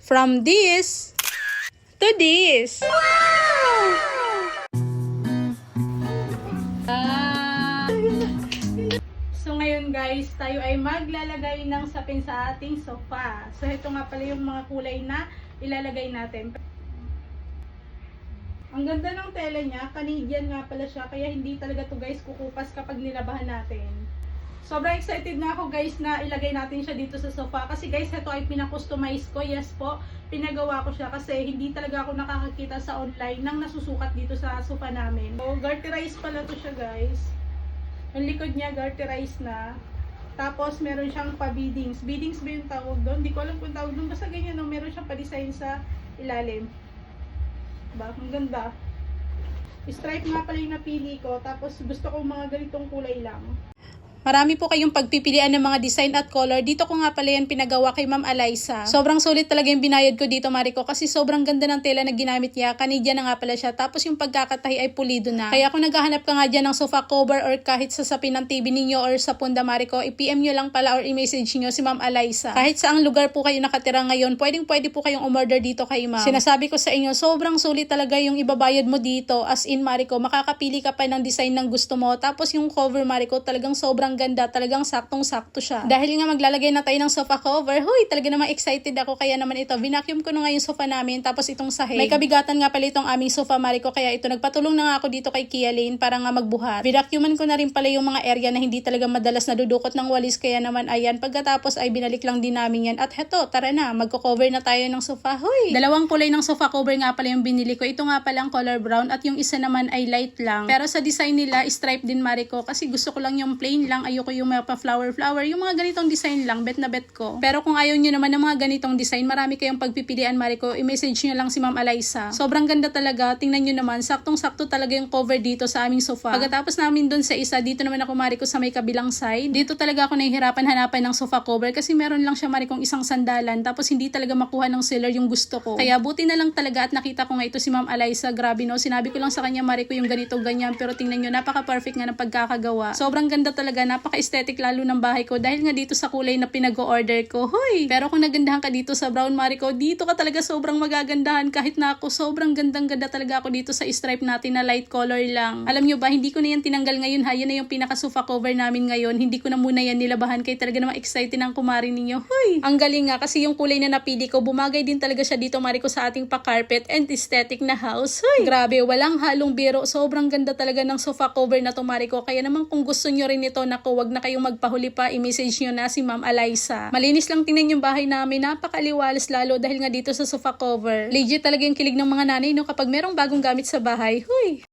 From this to this. So ngayon guys, tayo ay maglalagay ng sapin sa ating sofa. So ito nga pala yung mga kulay na ilalagay natin. Ang ganda ng tela niya, Canadian nga pala siya, kaya hindi talaga to guys kukupas kapag nilabahan natin. Sobrang excited na ako guys na ilagay natin siya dito sa sofa. Kasi guys, ito ay pinakustomize ko. Yes po, pinagawa ko siya kasi hindi talaga ako nakakakita sa online nang nasusukat dito sa sofa namin. So, garterized pala to siya guys. Ang likod niya garterized na. Tapos meron siyang pa-beadings. Beadings ba yung tawag doon? Hindi ko alam kung tawag doon. Basta ganyan, no? Meron siyang pa-design sa ilalim. Diba? Ang ganda. Stripe nga pala yung napili ko. Tapos gusto ko mga ganitong kulay lang. Marami po kayong pagpipilian ng mga design at color. Dito ko nga pala yan pinagawa kay Ma'am Eliza. Sobrang sulit talaga yung binayad ko dito, Mariko, kasi sobrang ganda ng tela na ginamit niya. Canadian na nga pala siya. Tapos yung pagkakatahi ay pulido na. Kaya kung naghahanap ka nga dyan ng sofa cover or kahit sa sapin ng TV ninyo or sa punda, Mariko, i-PM nyo lang pala or i-message nyo si Ma'am Eliza. Kahit saang lugar po kayo nakatira ngayon, pwede po kayong umorder dito kay Ma'am. Sinasabi ko sa inyo, sobrang sulit talaga yung ibabayad mo dito. As in, Mariko, makakapili ka pa ng design ng gusto mo. Tapos yung cover, Mariko, talagang sobrang ganda, talagang saktong-sakto siya. Dahil nga maglalagay na tayo ng sofa cover, huy, talaga namang excited ako, kaya naman ito, vinacuum ko na nga yung sofa namin, tapos itong sahig. May kabigatan nga pala itong aming sofa, Mariko, kaya ito, nagpatulong na nga ako dito kay Kia Lane para nga magbuhat. Vinacuuman ko na rin pala yung mga area na hindi talaga madalas nadudukot ng walis, kaya naman ayan, pagkatapos ay binalik lang din namin yan. At heto, tara na, magko-cover na tayo ng sofa, huy. Dalawang kulay ng sofa cover nga pala yung binili ko. Ito nga pala ang color brown at yung isa naman ay light lang. Pero sa design nila, stripe din, Mariko, kasi gusto ko lang yung plain lang, ayoko yung mga pa-flower, yung mga ganitong design lang, bet na bet ko. Pero kung ayaw nyo naman ng mga ganitong design, marami kayong pagpipilian, Mariko, i-message nyo lang si Ma'am Eliza. Sobrang ganda talaga, tingnan nyo naman, saktong-sakto talaga yung cover dito sa aming sofa. Pagkatapos namin dun sa isa, dito naman ako, Mariko, sa may kabilang side. Dito talaga ako nahihirapan hanapan ng sofa cover kasi meron lang siya, Marikong, isang sandalan, tapos hindi talaga makuha ng seller yung gusto ko. Kaya buti na lang talaga at nakita ko nga ito si Ma'am Eliza, grabe no, sinabi ko lang sa kanya, Mariko, yung ganito ganyan, pero tingnan nyo, napaka-perfect nga ng pagkakagawa. Sobrang ganda talaga, napaka-aesthetic lalo ng bahay ko dahil nga dito sa kulay na pinag-order ko. Hoy! Pero kung nagandahan ka dito sa brown, Mariko, dito ka talaga sobrang magagandahan. Kahit na ako, sobrang gandang-ganda talaga ako dito sa stripe natin na light color lang. Alam nyo ba, hindi ko na yan tinanggal ngayon ha. Yan na yung pinaka-sofa cover namin ngayon. Hindi ko na muna yan nilabahan kaya talaga namang excited ang kumari ninyo. Hoy! Ang galing nga kasi yung kulay na napili ko, bumagay din talaga siya dito, Mariko, sa ating pa-carpet and aesthetic na house. Hoy! Grabe, walang halong biro. Sobrang ganda talaga ng sofa cover na to, Mariko. Kaya naman kung gusto nyo rin ito, naku, wag na kayong magpahuli pa, i-message nyo na si Ma'am Eliza. Malinis lang tingnan yung bahay namin, napakaliwalas lalo dahil nga dito sa sofa cover. Legit talaga yung kilig ng mga nanay no kapag merong bagong gamit sa bahay. Huy!